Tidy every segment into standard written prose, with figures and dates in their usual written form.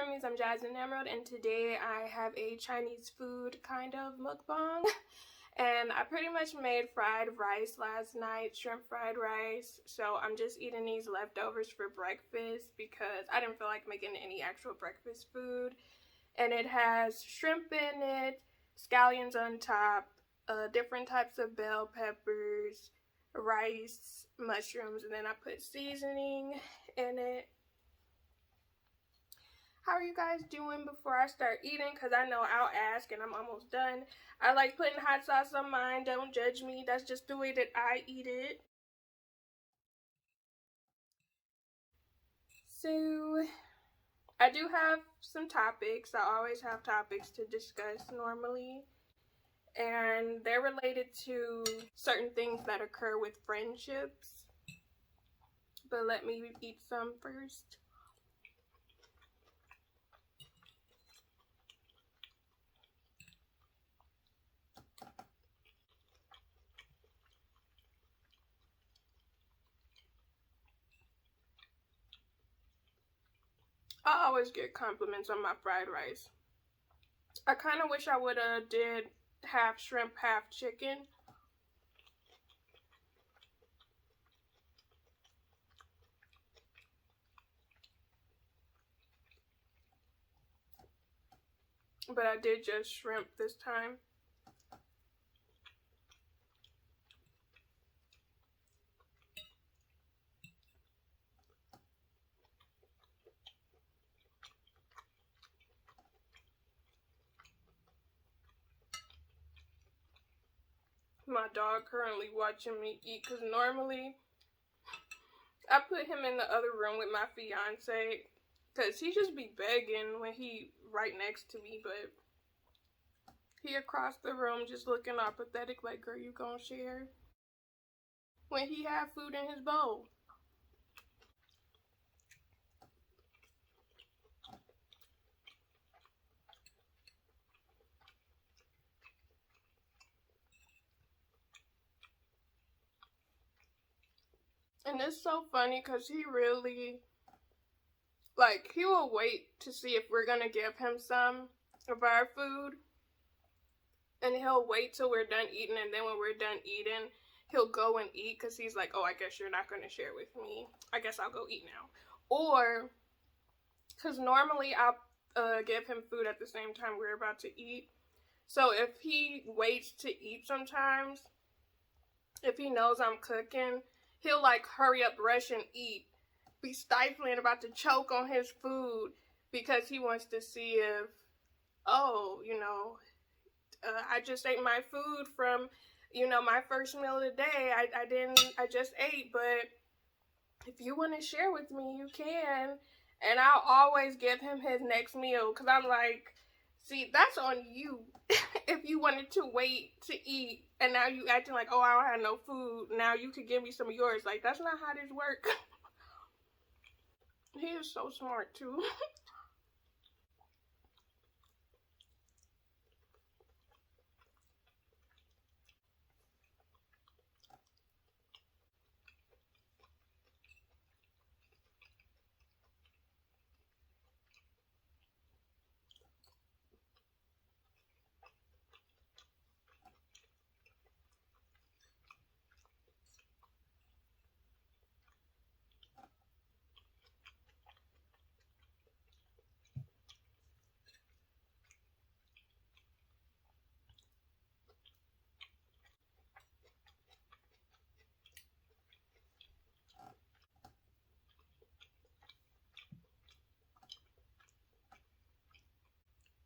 roomies, I'm Jasmine Emerald, and today I have a Chinese food kind of mukbang. And I pretty much made fried rice last night, shrimp fried rice. So I'm just eating these leftovers for breakfast because I didn't feel like making any actual breakfast food. And it has shrimp in it, scallions on top, different types of bell peppers, rice, mushrooms, and then I put seasoning in it. How are you guys doing before I start eating? Because I know I'll ask and I'm almost done. I like putting hot sauce on mine. Don't judge me. That's just the way that I eat it. So, I do have some topics. I always have topics to discuss normally. And they're related to certain things that occur with friendships. But let me eat some first. I always get compliments on my fried rice. I kind of wish I would have did half shrimp, half chicken. But I did just shrimp this time. My dog currently watching me eat because normally I put him in the other room with my fiance because he just be begging when he right next to me, but he across the room just looking all pathetic like, girl, you gonna share? When he had food in his bowl. And it's so funny because he really, like, he will wait to see if we're gonna give him some of our food. And he'll wait till we're done eating, and then when we're done eating, he'll go and eat because he's like, oh, I guess you're not going to share with me. I guess I'll go eat now. Or, because normally I'll give him food at the same time we're about to eat. So if he waits to eat sometimes, if he knows I'm cooking, he'll like hurry up, rush and eat, be stifling, about to choke on his food because he wants to see if, oh, you know, I just ate my food from, you know, my first meal of the day. I just ate, but if you want to share with me, you can. And I'll always give him his next meal because I'm like, see, that's on you. If you wanted to wait to eat and now you acting like, oh, I don't have no food. Now you could give me some of yours. Like, that's not how this works. He is so smart too.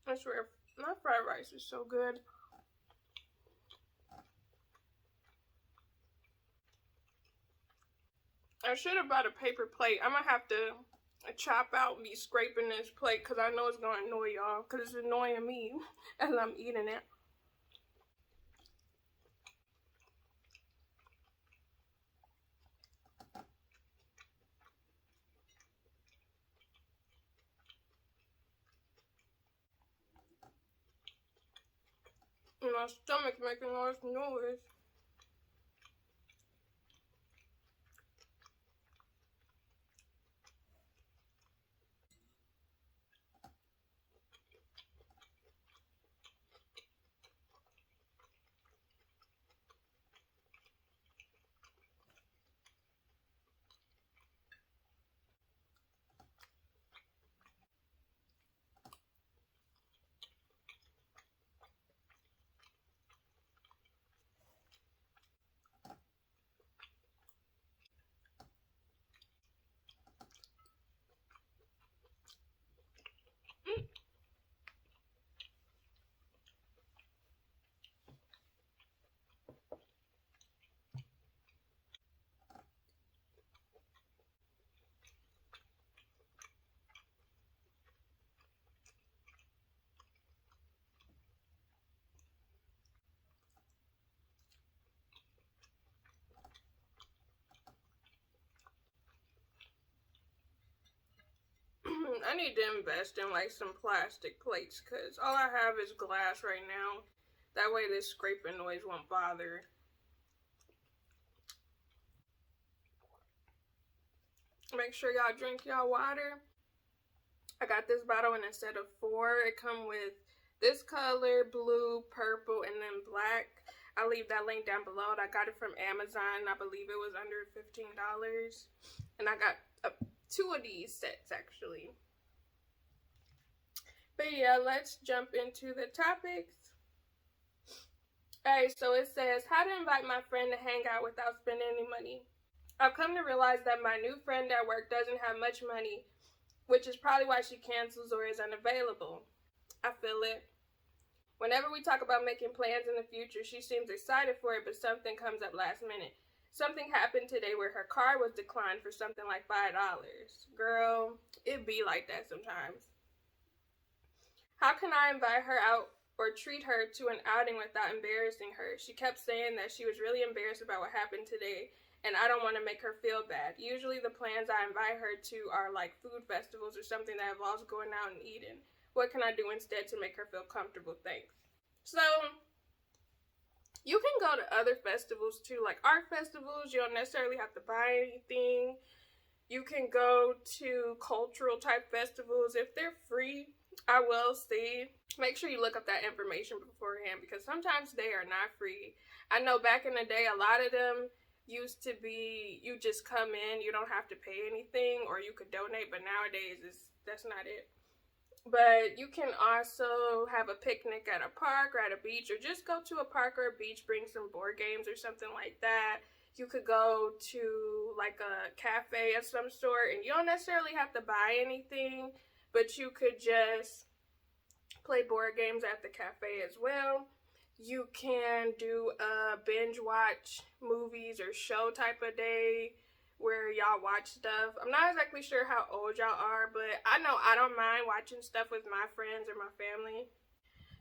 I swear, my fried rice is so good. I should have bought a paper plate. I'm gonna have to chop out me scraping this plate because I know it's gonna annoy y'all because it's annoying me as I'm eating it. My stomach making all this noise. I need to invest in like some plastic plates because all I have is glass right now. That way this scraping noise won't bother. Make sure y'all drink y'all water. I got this bottle in a set of 4. It come with this color, blue, purple, and then black. I'll leave that link down below. I got it from Amazon. I believe it was under $15. And I got 2 of these sets actually. But yeah, let's jump into the topics. Alright, so it says, how to invite my friend to hang out without spending any money. I've come to realize that my new friend at work doesn't have much money, which is probably why she cancels or is unavailable. I feel it. Whenever we talk about making plans in the future, she seems excited for it, but something comes up last minute. Something happened today where her card was declined for something like $5. Girl, it be like that sometimes. How can I invite her out or treat her to an outing without embarrassing her? She kept saying that she was really embarrassed about what happened today, and I don't want to make her feel bad. Usually the plans I invite her to are like food festivals or something that involves going out and eating. What can I do instead to make her feel comfortable? Thanks. So, you can go to other festivals too, like art festivals. You don't necessarily have to buy anything. You can go to cultural type festivals. If they're free, I will see. Make sure you look up that information beforehand because sometimes they are not free. I know back in the day, a lot of them used to be, you just come in, you don't have to pay anything, or you could donate, but nowadays that's not it. But you can also have a picnic at a park or at a beach, or just go to a park or a beach, bring some board games or something like that. You could go to like a cafe of some sort, and you don't necessarily have to buy anything, but you could just play board games at the cafe as well. You can do a binge watch movies or show type of day where y'all watch stuff. I'm not exactly sure how old y'all are, but I know I don't mind watching stuff with my friends or my family.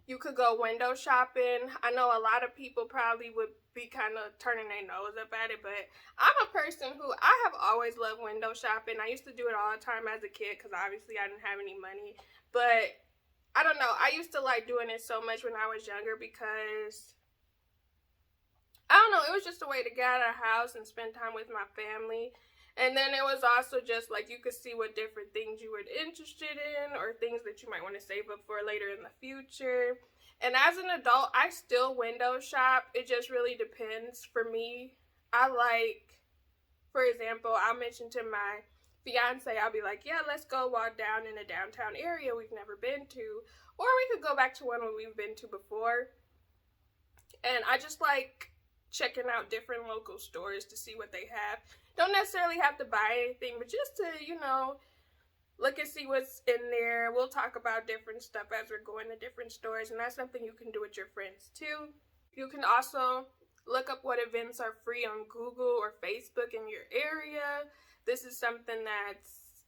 You could go window shopping. I know a lot of people probably would be kind of turning their nose up at it, but I'm a person who, I have always loved window shopping. I used to do it all the time as a kid because obviously I didn't have any money, but I don't know, I used to like doing it so much when I was younger because, I don't know, it was just a way to get out of the house and spend time with my family. And then it was also just like you could see what different things you were interested in or things that you might want to save up for later in the future. And as an adult, I still window shop. It just really depends. For me, I like, for example, I'll mention to my fiance, I'll be like, yeah, let's go walk down in a downtown area we've never been to, or we could go back to one where we've been to before. And I just like checking out different local stores to see what they have. Don't necessarily have to buy anything, but just to, you know, look and see what's in there. We'll talk about different stuff as we're going to different stores, and that's something you can do with your friends too. You can also look up what events are free on Google or Facebook in your area. This is something that's,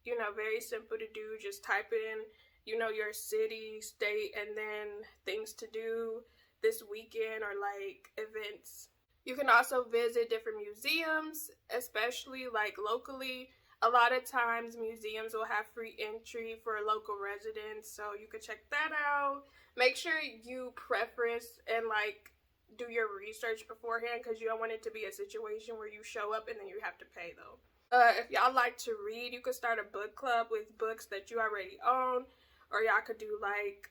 you know, very simple to do. Just type in, you know, your city, state, and then things to do this weekend or like events. You can also visit different museums, especially like locally. A lot of times museums will have free entry for local residents, so you could check that out. Make sure you preface and like do your research beforehand because you don't want it to be a situation where you show up and then you have to pay though. If y'all like to read, you could start a book club with books that you already own, or y'all could do like,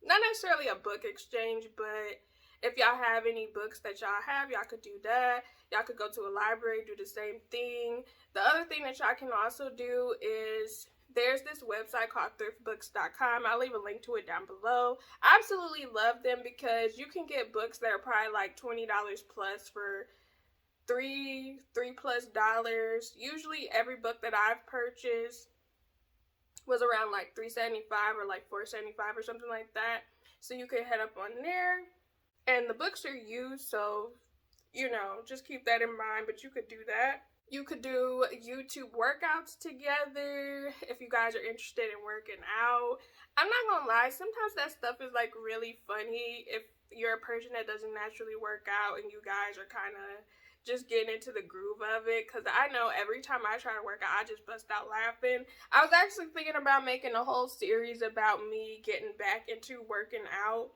not necessarily a book exchange, but if y'all have any books that y'all have, y'all could do that. Y'all could go to a library, do the same thing. The other thing that y'all can also do is, there's this website called thriftbooks.com. I'll leave a link to it down below. I absolutely love them because you can get books that are probably like $20 plus for $3+ dollars. Usually every book that I've purchased was around like $3.75 or like $4.75 or something like that. So you can head up on there, and the books are used, so you know, just keep that in mind. But you could do that. You could do YouTube workouts together if you guys are interested in working out. I'm not gonna lie, sometimes that stuff is like really funny if you're a person that doesn't naturally work out and you guys are kind of, just getting into the groove of it, because I know every time I try to work out, I just bust out laughing. I was actually thinking about making a whole series about me getting back into working out,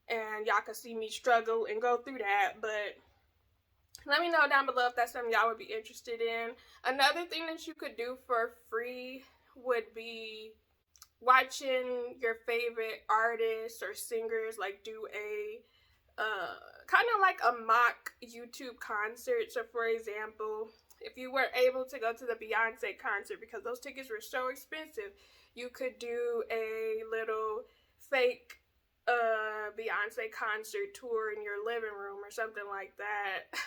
and y'all can see me struggle and go through that, but let me know down below if that's something y'all would be interested in. Another thing that you could do for free would be watching your favorite artists or singers like do a kind of like a mock YouTube concert. So for example, if you were able to go to the Beyonce concert, because those tickets were so expensive, you could do a little fake Beyonce concert tour in your living room or something like that.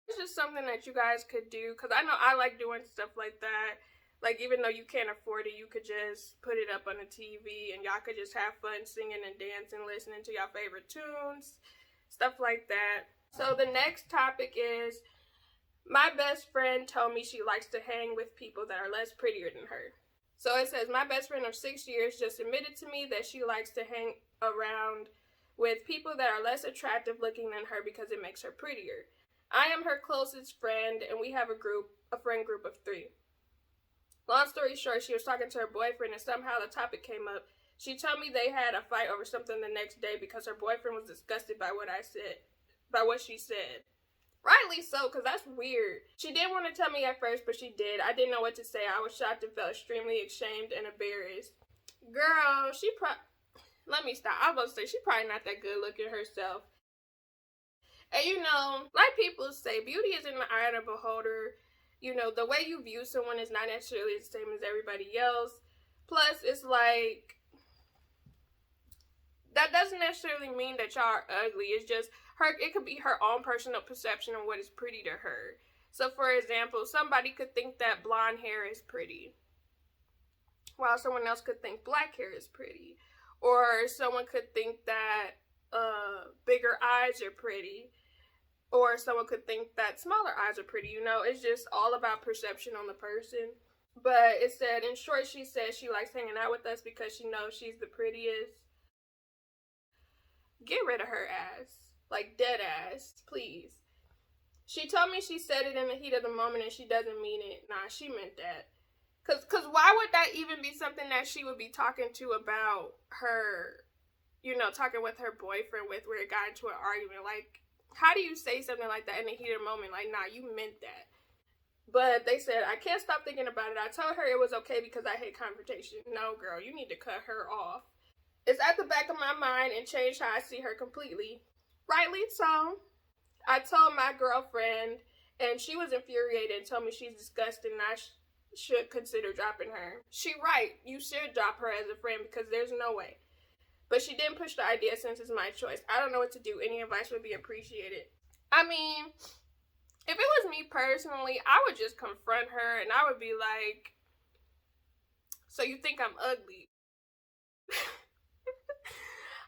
It's just something that you guys could do, because I know I like doing stuff like that. Like, even though you can't afford it, you could just put it up on the TV and y'all could just have fun singing and dancing, listening to your favorite tunes, stuff like that. So the next topic is, my best friend told me she likes to hang with people that are less prettier than her. So it says, my best friend of 6 years just admitted to me that she likes to hang around with people that are less attractive looking than her because it makes her prettier. I am her closest friend, and we have a friend group of 3. Long story short, she was talking to her boyfriend, and somehow the topic came up. She told me they had a fight over something the next day because her boyfriend was disgusted by what she said. Rightly so, because that's weird. She didn't want to tell me at first, but she did. I didn't know what to say. I was shocked and felt extremely ashamed and embarrassed. Girl, let me stop. I was about to say, she probably not that good looking herself. And you know, like people say, beauty is in the eye of the beholder. You know, the way you view someone is not necessarily the same as everybody else. Plus, it's like, that doesn't necessarily mean that y'all are ugly. It's just it could be her own personal perception of what is pretty to her. So, for example, somebody could think that blonde hair is pretty, while someone else could think black hair is pretty. Or someone could think that bigger eyes are pretty. Or someone could think that smaller eyes are pretty. You know, it's just all about perception on the person. But it said, in short, she said she likes hanging out with us because she knows she's the prettiest. Get rid of her ass. Like, dead ass. Please. She told me she said it in the heat of the moment and she doesn't mean it. Nah, she meant that. Cause why would that even be something that she would be talking to about her, you know, talking with her boyfriend with, where it got into an argument? Like, how do you say something like that in the heat of the moment? Like, nah, you meant that. But they said, I can't stop thinking about it. I told her it was okay because I hate confrontation. No, girl, you need to cut her off. It's at the back of my mind and changed how I see her completely. Rightly so. I told my girlfriend, and she was infuriated and told me she's disgusting and I should consider dropping her. She right. You should drop her as a friend because there's no way. But she didn't push the idea since it's my choice. I don't know what to do. Any advice would be appreciated. I mean, if it was me personally, I would just confront her and I would be like, so you think I'm ugly?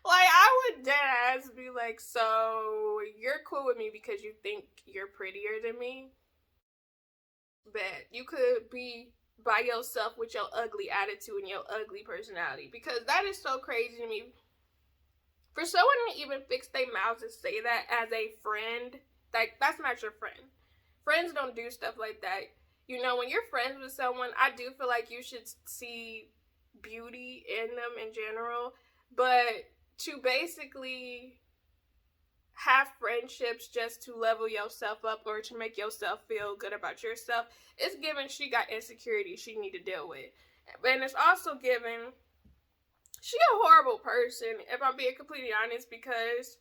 Like, I would deadass be like, so you're cool with me because you think you're prettier than me? Bet you could be by yourself with your ugly attitude and your ugly personality, because that is so crazy to me. For someone to even fix their mouths and say that as a friend, like, that's not your friend. Friends don't do stuff like that. You know, when you're friends with someone, I do feel like you should see beauty in them in general, but to basically have friendships just to level yourself up or to make yourself feel good about yourself, it's given she got insecurities she need to deal with. And it's also given she a horrible person, if I'm being completely honest, because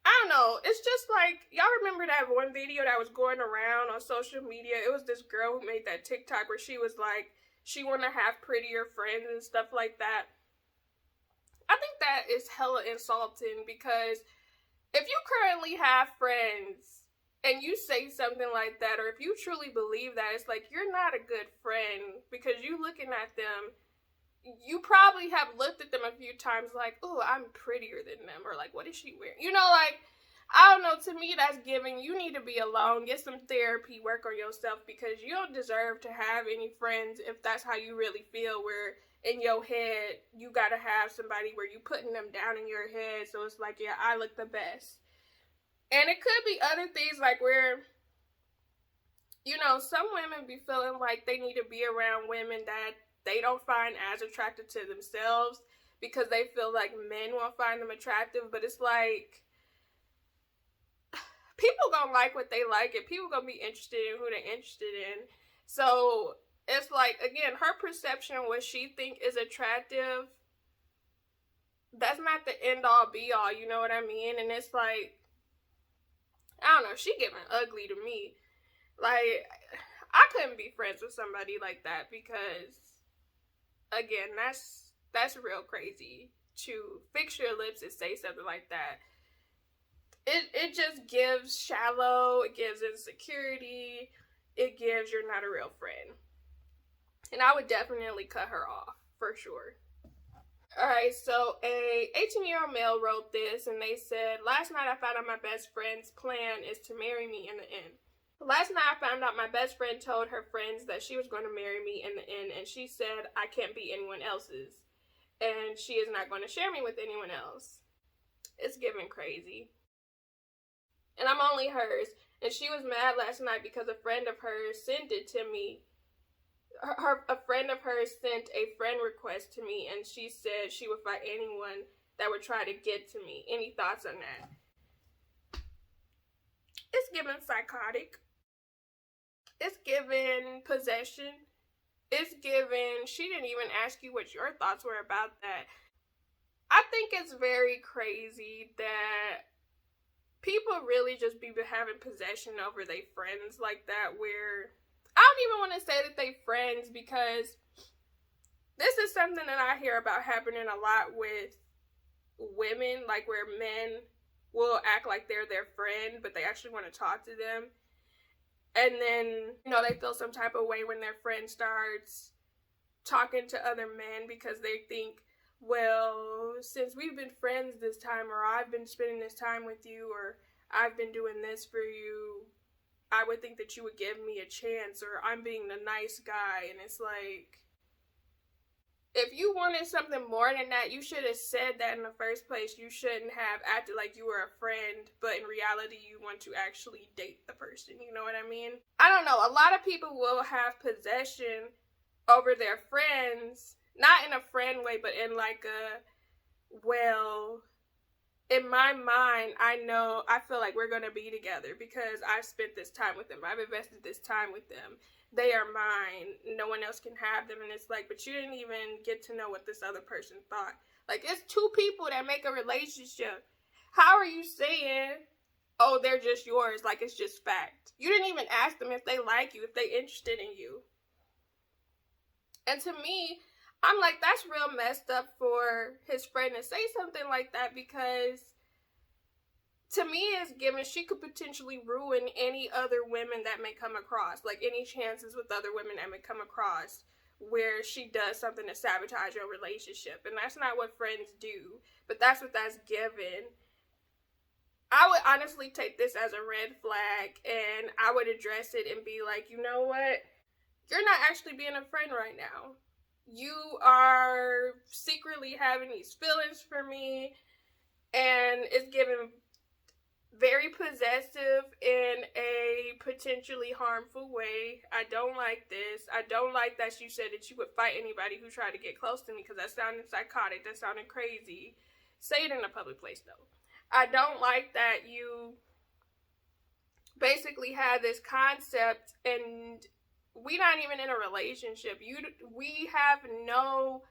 I don't know, it's just like, y'all remember that one video that was going around on social media? It was this girl who made that TikTok where she was like, she want to have prettier friends and stuff like that. I think that is hella insulting, because if you currently have friends and you say something like that, or if you truly believe that, it's like, you're not a good friend, because you looking at them, you probably have looked at them a few times like, oh, I'm prettier than them, or like, what is she wearing? You know, like, I don't know, to me that's giving, you need to be alone, get some therapy, work on yourself, because you don't deserve to have any friends if that's how you really feel, where in your head, you gotta have somebody where you putting them down in your head, so it's like, yeah, I look the best. And it could be other things like where, you know, some women be feeling like they need to be around women that they don't find as attractive to themselves because they feel like men won't find them attractive. But it's like, people gonna like what they like and people gonna be interested in who they're interested in. So it's like, again, her perception of what she think is attractive, that's not the end all be all, you know what I mean? And it's like, I don't know, she giving ugly to me. Like, I couldn't be friends with somebody like that because, again, that's real crazy to fix your lips and say something like that. It just gives shallow, it gives insecurity, it gives you're not a real friend. And I would definitely cut her off, for sure. Alright, so a 18-year-old male wrote this, and they said, last night I found out my best friend's plan is to marry me in the end. Last night I found out my best friend told her friends that she was going to marry me in the end, and she said I can't be anyone else's, and she is not going to share me with anyone else. It's giving crazy. And I'm only hers, and she was mad last night because a friend of hers sent it to me. A friend of hers sent a friend request to me, and she said she would fight anyone that would try to get to me. Any thoughts on that? It's giving psychotic. It's giving possession. It's giving, she didn't even ask you what your thoughts were about that. I think it's very crazy that people really just be having possession over their friends like that, where I don't even want to say that they friends, because this is something that I hear about happening a lot with women, like where men will act like they're their friend, but they actually want to talk to them. And then, you know, they feel some type of way when their friend starts talking to other men because they think, well, since we've been friends this time, or I've been spending this time with you, or I've been doing this for you, I would think that you would give me a chance, or I'm being the nice guy. And it's like, if you wanted something more than that, you should have said that in the first place. You shouldn't have acted like you were a friend, but in reality, you want to actually date the person. You know what I mean? I don't know. A lot of people will have possession over their friends, not in a friend way, but in like a, well, in my mind, I feel like we're going to be together because I've spent this time with them. I've invested this time with them. They are mine. No one else can have them. And it's like, but you didn't even get to know what this other person thought. Like, it's two people that make a relationship. How are you saying, oh, they're just yours, like it's just fact? You didn't even ask them if they like you, if they're interested in you. And to me, I'm like, that's real messed up for his friend to say something like that, because to me, it's given she could potentially ruin any other women that may come across, like any chances with other women that may come across where she does something to sabotage your relationship. And that's not what friends do, but that's what that's given. I would honestly take this as a red flag, and I would address it and be like, you know what? You're not actually being a friend right now. You are secretly having these feelings for me, and it's given very possessive in a potentially harmful way. I don't like this. I don't like that you said that you would fight anybody who tried to get close to me, because that sounded psychotic. That sounded crazy. Say it in a public place, though. I don't like that you basically had this concept, and we're not even in a relationship. We have no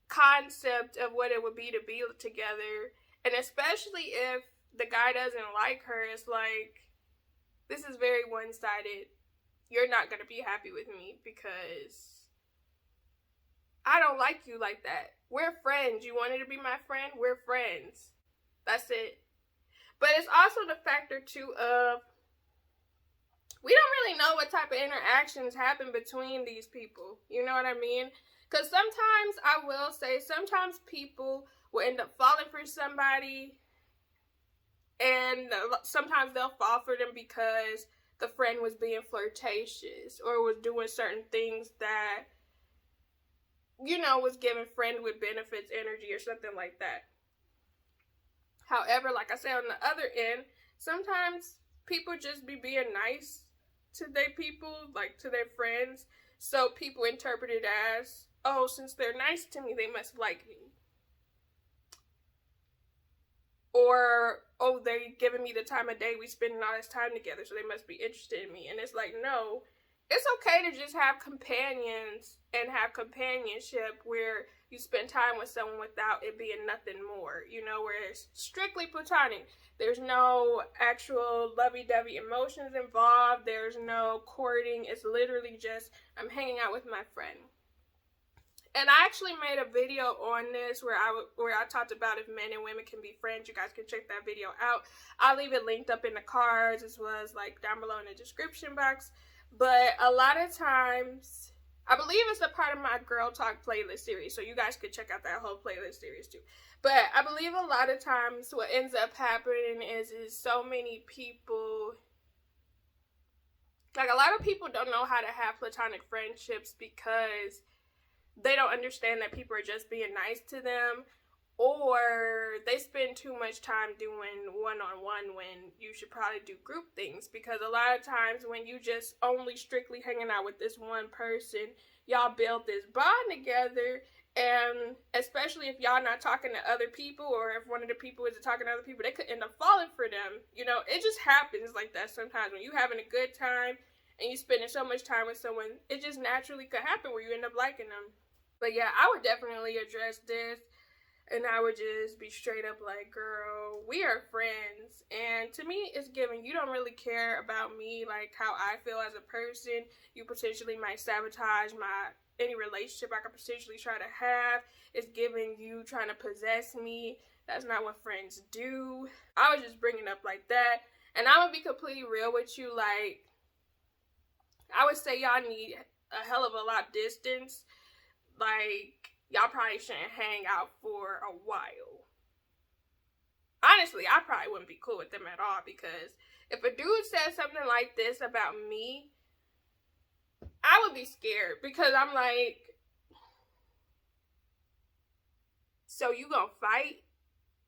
concept of what it would be to be together. And especially if the guy doesn't like her, it's like, this is very one-sided. You're not going to be happy with me because I don't like you like that. We're friends. You wanted to be my friend? We're friends. That's it. But it's also the factor, too, of we don't really know what type of interactions happen between these people. You know what I mean? Because sometimes, I will say, sometimes people will end up falling for somebody, and sometimes they'll fall for them because the friend was being flirtatious or was doing certain things that, you know, was giving friend with benefits energy or something like that. However, like I said, on the other end, sometimes people just be being nice to their people, like to their friends. So people interpret it as, oh, since they're nice to me, they must like me. Or, oh, they giving me the time of day, we spending all this time together, so they must be interested in me. And it's like, no, it's okay to just have companions and have companionship where you spend time with someone without it being nothing more, you know, where it's strictly platonic. There's no actual lovey-dovey emotions involved. There's no courting. It's literally just, I'm hanging out with my friend. And I actually made a video on this where I talked about if men and women can be friends. You guys can check that video out. I'll leave it linked up in the cards as well as like down below in the description box. But a lot of times, I believe it's a part of my Girl Talk playlist series, so you guys could check out that whole playlist series too. But I believe a lot of times what ends up happening is so many people, like a lot of people don't know how to have platonic friendships because they don't understand that people are just being nice to them, or they spend too much time doing one-on-one when you should probably do group things. Because a lot of times when you just only strictly hanging out with this one person, y'all build this bond together, and especially if y'all not talking to other people, or if one of the people isn't talking to other people, they could end up falling for them. You know, it just happens like that sometimes. When you having a good time and you spending so much time with someone, it just naturally could happen where you end up liking them. But yeah, I would definitely address this, and I would just be straight up like, girl, we are friends. And to me, it's given, you don't really care about me, like how I feel as a person. You potentially might sabotage any relationship I could potentially try to have. It's giving you trying to possess me. That's not what friends do. I was just bringing up like that. And I'm gonna be completely real with you. Like, I would say y'all need a hell of a lot of distance. Like, y'all probably shouldn't hang out for a while. Honestly, I probably wouldn't be cool with them at all, because if a dude said something like this about me, I would be scared, because I'm like, so you gonna fight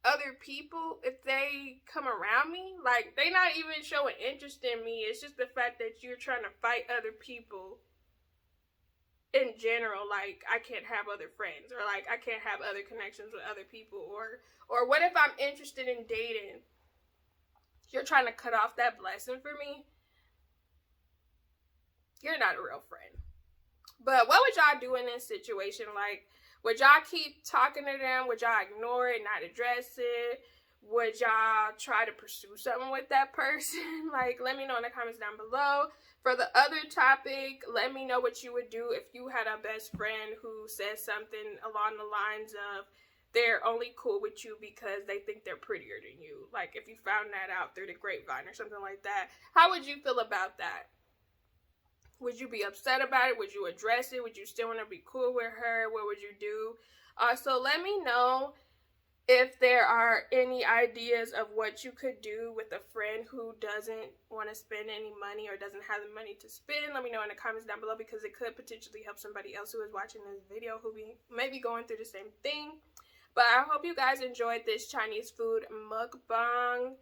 other people if they come around me? Like, they not even showing interest in me. It's just the fact that you're trying to fight other people in general. Like, I can't have other friends, or like I can't have other connections with other people, or what if I'm interested in dating? You're trying to cut off that blessing for me? You're not a real friend. But what would y'all do in this situation? Like, would y'all keep talking to them? Would y'all ignore it, not address it? Would y'all try to pursue something with that person? Like, let me know in the comments down below. For the other topic, let me know what you would do if you had a best friend who says something along the lines of they're only cool with you because they think they're prettier than you. Like, if you found that out through the grapevine or something like that, how would you feel about that? Would you be upset about it? Would you address it? Would you still want to be cool with her? What would you do? So let me know if there are any ideas of what you could do with a friend who doesn't want to spend any money or doesn't have the money to spend. Let me know in the comments down below, because it could potentially help somebody else who is watching this video who may be going through the same thing. But I hope you guys enjoyed this Chinese food mukbang.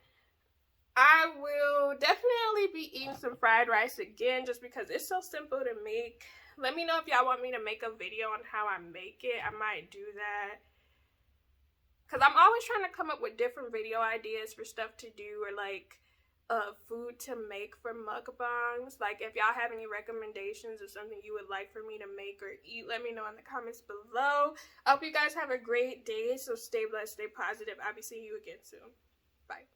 I will definitely be eating some fried rice again, just because it's so simple to make. Let me know if y'all want me to make a video on how I make it. I might do that, because I'm always trying to come up with different video ideas for stuff to do, or like food to make for mukbangs. Like, if y'all have any recommendations of something you would like for me to make or eat, let me know in the comments below. I hope you guys have a great day. So stay blessed, stay positive. I'll be seeing you again soon. Bye.